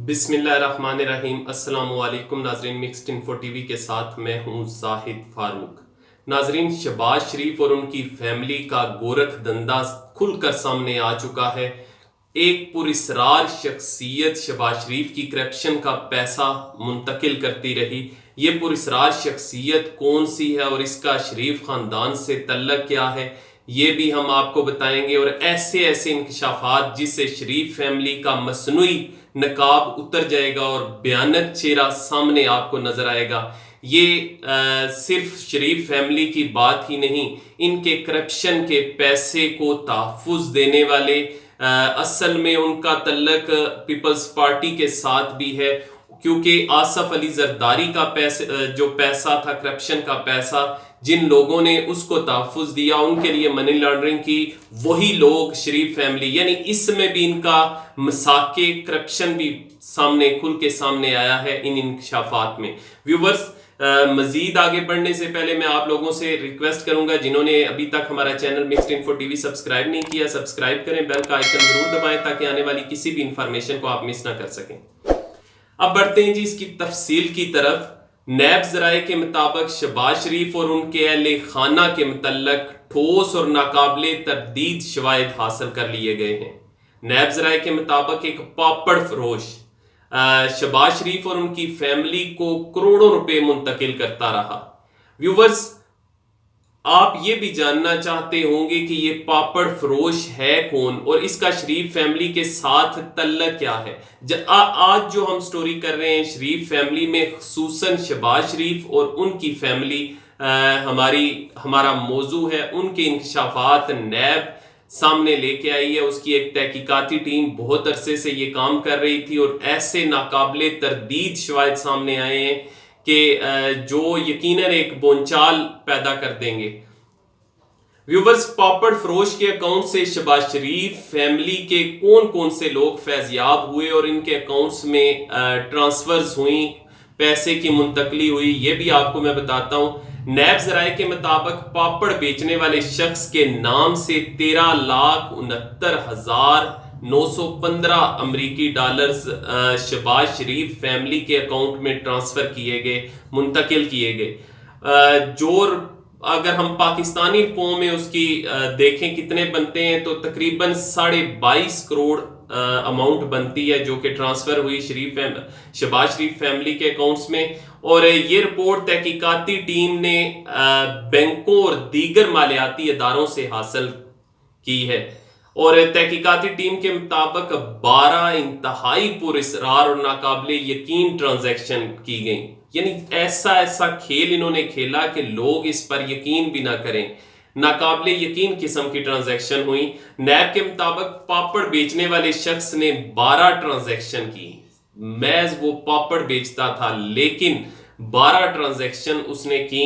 بسم اللہ الرحمن الرحیم۔ السلام علیکم ناظرین، مکسڈ انفو ٹی وی کے ساتھ میں ہوں زاہد فاروق۔ ناظرین، شہباز شریف اور ان کی فیملی کا گورکھ دھندا کھل کر سامنے آ چکا ہے۔ ایک پراسرار شخصیت شہباز شریف کی کرپشن کا پیسہ منتقل کرتی رہی۔ یہ پراسرار شخصیت کون سی ہے اور اس کا شریف خاندان سے تعلق کیا ہے، یہ بھی ہم آپ کو بتائیں گے، اور ایسے انکشافات جس سے شریف فیملی کا مصنوعی نقاب اتر جائے گا اور بھیانک چہرہ سامنے آپ کو نظر آئے گا۔ یہ صرف شریف فیملی کی بات ہی نہیں، ان کے کرپشن کے پیسے کو تحفظ دینے والے اصل میں ان کا تعلق پیپلز پارٹی کے ساتھ بھی ہے، کیونکہ آصف علی زرداری کا جو پیسہ تھا، کرپشن کا پیسہ، جن لوگوں نے اس کو تحفظ دیا، ان کے لیے منی لانڈرنگ کی، وہی لوگ شریف فیملی، یعنی اس میں بھی ان کا مساق کرپشن بھی کھل کے سامنے آیا ہے ان انکشافات میں۔ ویورز، مزید آگے بڑھنے سے پہلے میں آپ لوگوں سے ریکویسٹ کروں گا، جنہوں نے ابھی تک ہمارا channel mixed info T V subscribe نہیں کیا، سبسکرائب کریں، بیل کا آئیکن ضرور دبائیں تاکہ آنے والی کسی بھی انفارمیشن کو آپ مس نہ کر سکیں۔ اب بڑھتے ہیں اس کی تفصیل کی طرف۔ نیب ذرائع کے مطابق شہباز شریف اور ان کے اہل خانہ کے متعلق ٹھوس اور ناقابل تردید شواہد حاصل کر لیے گئے ہیں۔ نیب ذرائع کے مطابق ایک پاپڑ فروش شہباز شریف اور ان کی فیملی کو کروڑوں روپے منتقل کرتا رہا۔ ویورز، آپ یہ بھی جاننا چاہتے ہوں گے کہ یہ پاپڑ فروش ہے کون اور اس کا شریف فیملی کے ساتھ تعلق کیا ہے۔ آج جو ہم سٹوری کر رہے ہیں شریف فیملی میں، خصوصاً شہباز شریف اور ان کی فیملی ہمارا موضوع ہے۔ ان کے انکشافات نیب سامنے لے کے آئی ہے، اس کی ایک تحقیقاتی ٹیم بہت عرصے سے یہ کام کر رہی تھی، اور ایسے ناقابل تردید شواہد سامنے آئے ہیں کہ جو یقیناً ایک بونچال پیدا کر دیں گے۔ ویورز، پاپڑ فروش کے اکاؤنٹ سے شہباز شریف فیملی کے کون سے لوگ فیضیاب ہوئے اور ان کے اکاؤنٹس میں ٹرانسفرز ہوئیں، پیسے کی منتقلی ہوئی، یہ بھی آپ کو میں بتاتا ہوں۔ نیب ذرائع کے مطابق پاپڑ بیچنے والے شخص کے نام سے 13,69,915 امریکی ڈالرز شہباز شریف فیملی کے اکاؤنٹ میں ٹرانسفر کیے گئے، منتقل کیے گئے، جو اگر ہم پاکستانی روپوں میں اس کی دیکھیں کتنے بنتے ہیں تو تقریباً 22.5 کروڑ اماؤنٹ بنتی ہے، جو کہ ٹرانسفر ہوئی شہباز شریف فیملی کے اکاؤنٹس میں۔ اور یہ رپورٹ تحقیقاتی ٹیم نے بینکوں اور دیگر مالیاتی اداروں سے حاصل کی ہے، اور تحقیقاتی ٹیم کے مطابق 12 انتہائی پراسرار اور ناقابل یقین ٹرانزیکشن کی گئیں، یعنی ایسا کھیل انہوں نے کھیلا کہ لوگ اس پر یقین بھی نہ کریں، ناقابل یقین قسم کی ٹرانزیکشن ہوئی۔ نیب کے مطابق پاپڑ بیچنے والے شخص نے 12 ٹرانزیکشن کی، محض وہ پاپڑ بیچتا تھا لیکن 12 ٹرانزیکشن اس نے کی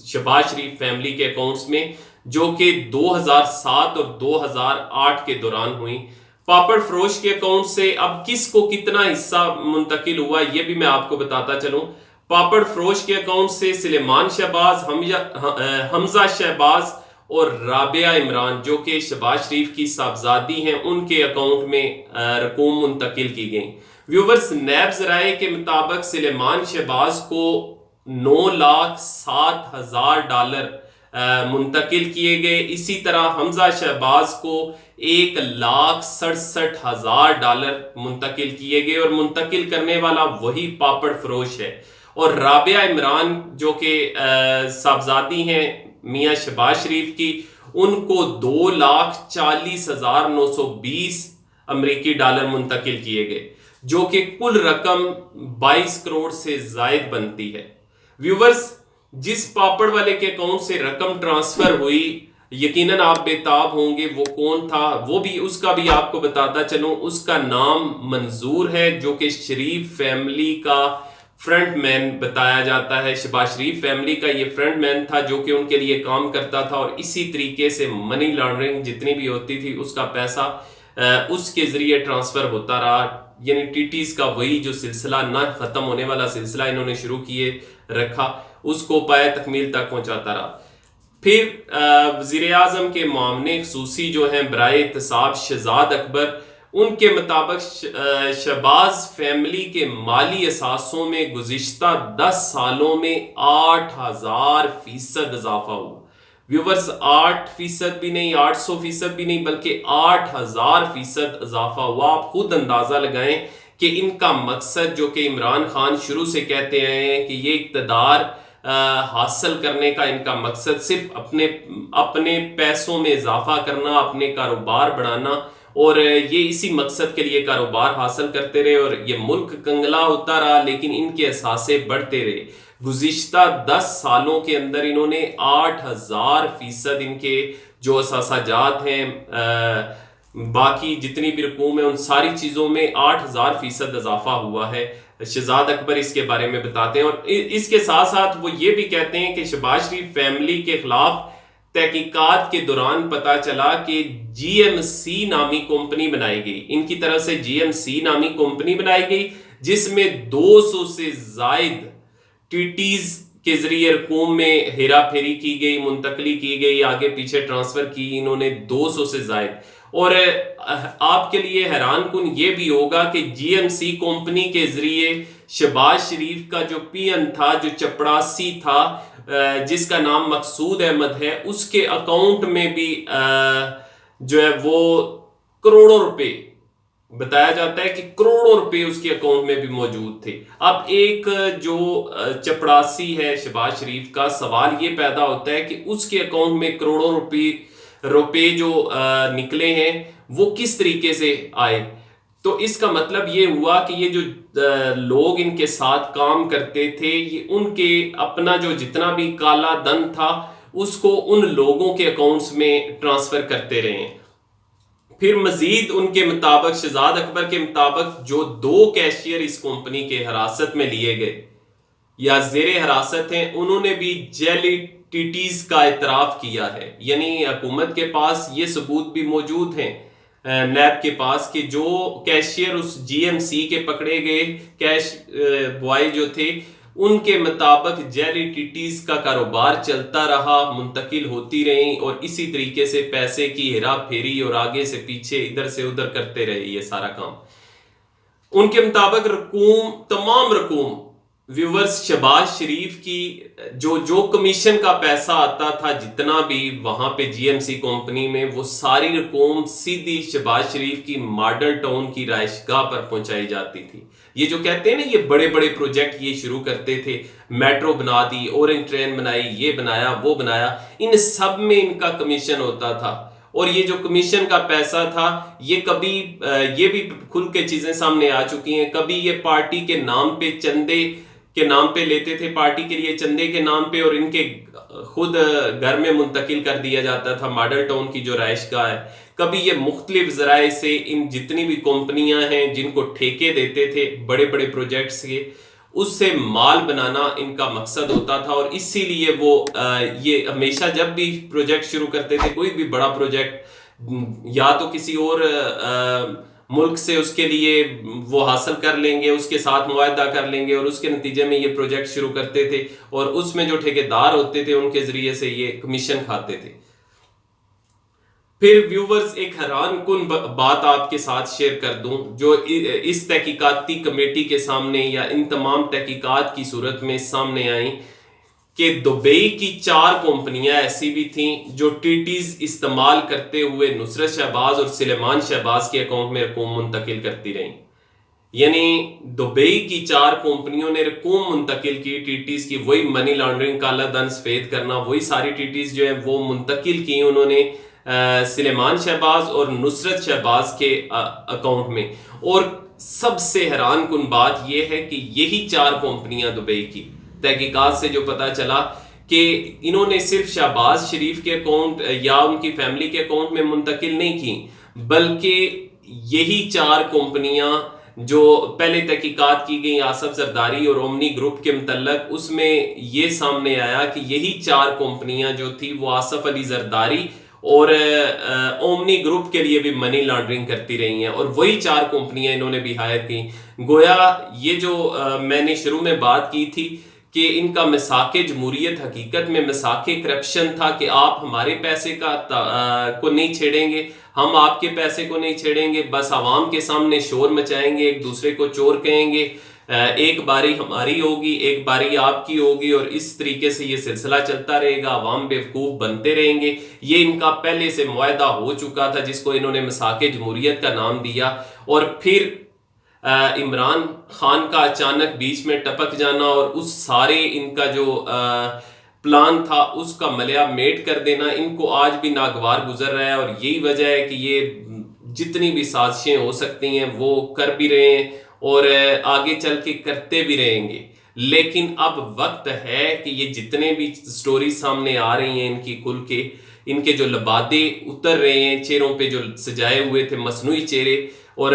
شہباز شریف فیملی کے اکاؤنٹس میں، جو کہ 2007 اور 2008 کے دوران ہوئی۔ پاپڑ فروش کے اکاؤنٹ سے اب کس کو کتنا حصہ منتقل ہوا، یہ بھی میں آپ کو بتاتا چلوں۔ پاپڑ فروش کے اکاؤنٹ سے سلیمان شہباز، حمزہ شہباز اور رابعہ عمران، جو کہ شہباز شریف کی صاحبزادی ہیں، ان کے اکاؤنٹ میں رقوم منتقل کی گئیں۔ ویورز، نیب ذرائع کے مطابق سلیمان شہباز کو 9,07,000 ڈالر منتقل کیے گئے، اسی طرح حمزہ شہباز کو 1,67,000 ڈالر منتقل کیے گئے، اور منتقل کرنے والا وہی پاپڑ فروش ہے۔ اور رابعہ عمران، جو کہ صاحبزادی ہیں میاں شہباز شریف کی، ان کو 2,40,920 امریکی ڈالر منتقل کیے گئے، جو کہ کل رقم 22 کروڑ سے زائد بنتی ہے۔ ویورز، جس پاپڑ والے کے اکاؤنٹ سے رقم ٹرانسفر ہوئی، یقیناً آپ بے تاب ہوں گے وہ کون تھا، اس کا بھی آپ کو بتاتا چلوں۔ اس کا نام منظور ہے، جو کہ شریف فیملی کا فرنٹ مین بتایا جاتا ہے۔ شہباز شریف فیملی کا یہ فرنٹ مین تھا، جو کہ ان کے لیے کام کرتا تھا، اور اسی طریقے سے منی لانڈرنگ جتنی بھی ہوتی تھی اس کا پیسہ اس کے ذریعے ٹرانسفر ہوتا رہا، یعنی ٹیٹیز کا وہی جو سلسلہ نہ ختم ہونے والا سلسلہ انہوں نے شروع کیے رکھا، اس کو پائے تکمیل تک پہنچاتا رہا۔ پھر وزیر اعظم کے معاون خصوصی جو ہیں برائے احتساب شہزاد اکبر، ان کے مطابق شہباز فیملی کے مالی اثاثوں میں گزشتہ 10 سالوں میں 8000% اضافہ ہوا. ویورز 8% بھی نہیں، 800% بھی نہیں، بلکہ 8000% اضافہ ہوا. آپ خود اندازہ لگائیں کہ ان کا مقصد، جو کہ عمران خان شروع سے کہتے ہیں کہ یہ اقتدار حاصل کرنے کا ان کا مقصد صرف اپنے پیسوں میں اضافہ کرنا، اپنے کاروبار بڑھانا، اور یہ اسی مقصد کے لیے کاروبار حاصل کرتے رہے اور یہ ملک کنگلا ہوتا رہا، لیکن ان کے اثاثے بڑھتے رہے. گزشتہ 10 سالوں کے اندر انہوں نے 8000% ان کے جو اثاثہ جات ہیں، باقی جتنی بھی رقوم ہے، ان ساری چیزوں میں 8000% اضافہ ہوا ہے. شہزاد اکبر اس کے بارے میں بتاتے ہیں، اور اس کے ساتھ ساتھ وہ یہ بھی کہتے ہیں کہ شہباز شریف فیملی کے خلاف تحقیقات کے دوران پتا چلا کہ جی ایم سی نامی کمپنی بنائی گئی. ان کی طرف سے جی ایم سی نامی کمپنی بنائی گئی جس میں 200 سے زائد ٹیٹیز کے ذریعے رقوم میں ہیرا پھیری کی گئی، منتقلی کی گئی، آگے پیچھے ٹرانسفر کی انہوں نے 200 سے زائد. اور آپ کے لیے حیران کن یہ بھی ہوگا کہ جی ایم سی کمپنی کے ذریعے شہباز شریف کا جو پی این تھا، جو چپڑاسی تھا، جس کا نام مقصود احمد ہے، اس کے اکاؤنٹ میں بھی جو ہے وہ کروڑوں روپے بتایا جاتا ہے کہ کروڑوں روپے اس کے اکاؤنٹ میں بھی موجود تھے. اب ایک جو چپڑاسی ہے شہباز شریف کا، سوال یہ پیدا ہوتا ہے کہ اس کے اکاؤنٹ میں کروڑوں روپے جو نکلے ہیں وہ کس طریقے سے آئے. تو اس کا مطلب یہ ہوا کہ یہ جو لوگ ان کے ساتھ کام کرتے تھے، یہ ان کے اپنا جو جتنا بھی کالا دھن تھا اس کو ان لوگوں کے اکاؤنٹس میں ٹرانسفر کرتے رہے ہیں. پھر مزید ان کے مطابق، شہزاد اکبر کے مطابق، جو 2 کیشیئر اس کمپنی کے حراست میں لیے گئے یا زیر حراست ہیں، انہوں نے بھی جعلی ٹیٹیز کا اعتراف کیا ہے. یعنی حکومت کے پاس یہ ثبوت بھی موجود ہیں، نیب کے پاس، کہ جو کیشیئر اس جی ایم سی کے پکڑے گئے کیش بوائے جو تھے، ان کے مطابق جعلی ٹیٹیز کا کاروبار چلتا رہا، منتقل ہوتی رہیں، اور اسی طریقے سے پیسے کی ہیرا پھیری اور آگے سے پیچھے ادھر سے ادھر کرتے رہے یہ سارا کام. ان کے مطابق تمام رقوم ویورز شہباز شریف کی جو کمیشن کا پیسہ آتا تھا، جتنا بھی وہاں پہ جی ایم سی کمپنی میں، وہ ساری رقوم سیدھی شہباز شریف کی ماڈل ٹاؤن کی رہائش گاہ پر پہنچائی جاتی تھی. یہ جو کہتے ہیں نا، یہ بڑے بڑے پروجیکٹ یہ شروع کرتے تھے، میٹرو بنا دی، اورنج ٹرین بنائی، یہ بنایا وہ بنایا، ان سب میں ان کا کمیشن ہوتا تھا. اور یہ جو کمیشن کا پیسہ تھا، یہ بھی کھل کے چیزیں سامنے آ چکی ہیں. کبھی یہ پارٹی کے نام پہ، چندے کے نام پہ لیتے تھے، پارٹی کے لیے چندے کے نام پہ، اور ان کے خود گھر میں منتقل کر دیا جاتا تھا ماڈل ٹاؤن کی جو رہائش گاہ ہے. کبھی یہ مختلف ذرائع سے ان جتنی بھی کمپنیاں ہیں جن کو ٹھیکے دیتے تھے بڑے بڑے پروجیکٹس کے، اس سے مال بنانا ان کا مقصد ہوتا تھا. اور اسی لیے وہ یہ ہمیشہ جب بھی پروجیکٹ شروع کرتے تھے، کوئی بھی بڑا پروجیکٹ، یا تو کسی اور ملک سے اس کے لیے وہ حاصل کر لیں گے، اس کے ساتھ معاہدہ کر لیں گے، اور اس کے نتیجے میں یہ پروجیکٹ شروع کرتے تھے، اور اس میں جو ٹھیکیدار ہوتے تھے ان کے ذریعے سے یہ کمیشن کھاتے تھے. پھر ویورز ایک حیران کن بات آپ کے ساتھ شیئر کر دوں، جو اس تحقیقاتی کمیٹی کے سامنے یا ان تمام تحقیقات کی صورت میں سامنے آئیں، کہ دبئی کی 4 کمپنیاں ایسی بھی تھیں جو ٹیٹیز استعمال کرتے ہوئے نصرت شہباز اور سلیمان شہباز کے اکاؤنٹ میں رقوم منتقل کرتی رہیں. یعنی دبئی کی 4 کمپنیوں نے رقوم منتقل کی ٹیٹیز کی، وہی منی لانڈرنگ، کالا دھن سفید کرنا، وہی ساری ٹیٹیز جو ہیں وہ منتقل کی انہوں نے سلیمان شہباز اور نصرت شہباز کے اکاؤنٹ میں. اور سب سے حیران کن بات یہ ہے کہ یہی 4 کمپنیاں دبئی کی تحقیقات سے جو پتا چلا کہ انہوں نے صرف شہباز شریف کے اکاؤنٹ یا ان کی فیملی کے اکاؤنٹ میں منتقل نہیں کی، بلکہ یہی 4 کمپنیاں جو پہلے تحقیقات کی گئی آصف زرداری اور اومنی گروپ کے متعلق، اس میں یہ سامنے آیا کہ یہی 4 کمپنیاں جو تھی وہ آصف علی زرداری اور اومنی گروپ کے لیے بھی منی لانڈرنگ کرتی رہی ہیں، اور وہی 4 کمپنیاں انہوں نے بھی ہائر کی. گویا یہ جو میں نے شروع میں بات کی تھی کہ ان کا مساق جمہوریت حقیقت میں مساق کرپشن تھا کہ آپ ہمارے پیسے کو نہیں چھیڑیں گے، ہم آپ کے پیسے کو نہیں چھیڑیں گے، بس عوام کے سامنے شور مچائیں گے، ایک دوسرے کو چور کہیں گے، ایک باری ہماری ہوگی، ایک باری آپ کی ہوگی، اور اس طریقے سے یہ سلسلہ چلتا رہے گا، عوام بیوقوف بنتے رہیں گے۔ یہ ان کا پہلے سے معاہدہ ہو چکا تھا جس کو انہوں نے مساق جمہوریت کا نام دیا، اور پھر عمران خان کا اچانک بیچ میں ٹپک جانا اور اس سارے ان کا جو پلان تھا اس کا ملیہ میٹ کر دینا ان کو آج بھی ناگوار گزر رہا ہے، اور یہی وجہ ہے کہ یہ جتنی بھی سازشیں ہو سکتی ہیں وہ کر بھی رہے ہیں اور آگے چل کے کرتے بھی رہیں گے۔ لیکن اب وقت ہے کہ یہ جتنے بھی سٹوری سامنے آ رہی ہیں ان کی کھل کے، ان کے جو لبادے اتر رہے ہیں، چہروں پہ جو سجائے ہوئے تھے مصنوعی چہرے، اور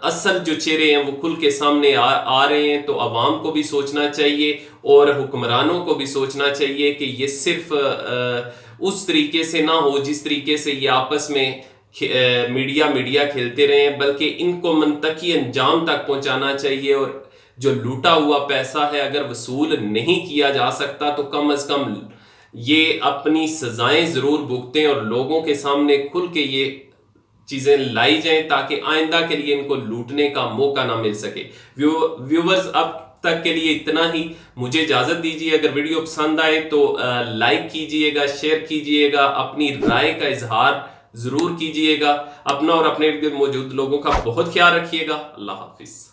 اصل جو چہرے ہیں وہ کھل کے سامنے آ رہے ہیں، تو عوام کو بھی سوچنا چاہیے اور حکمرانوں کو بھی سوچنا چاہیے کہ یہ صرف اس طریقے سے نہ ہو جس طریقے سے یہ آپس میں میڈیا کھیلتے رہے ہیں، بلکہ ان کو منطقی انجام تک پہنچانا چاہیے، اور جو لوٹا ہوا پیسہ ہے اگر وصول نہیں کیا جا سکتا تو کم از کم یہ اپنی سزائیں ضرور بھگتیں اور لوگوں کے سامنے کھل کے یہ چیزیں لائی جائیں تاکہ آئندہ کے لیے ان کو لوٹنے کا موقع نہ مل سکے۔ ویورز اب تک کے لیے اتنا ہی، مجھے اجازت دیجیے۔ اگر ویڈیو پسند آئے تو لائک کیجئے گا، شیئر کیجئے گا، اپنی رائے کا اظہار ضرور کیجئے گا، اپنا اور اپنے ارد گرد موجود لوگوں کا بہت خیال رکھیے گا۔ اللہ حافظ۔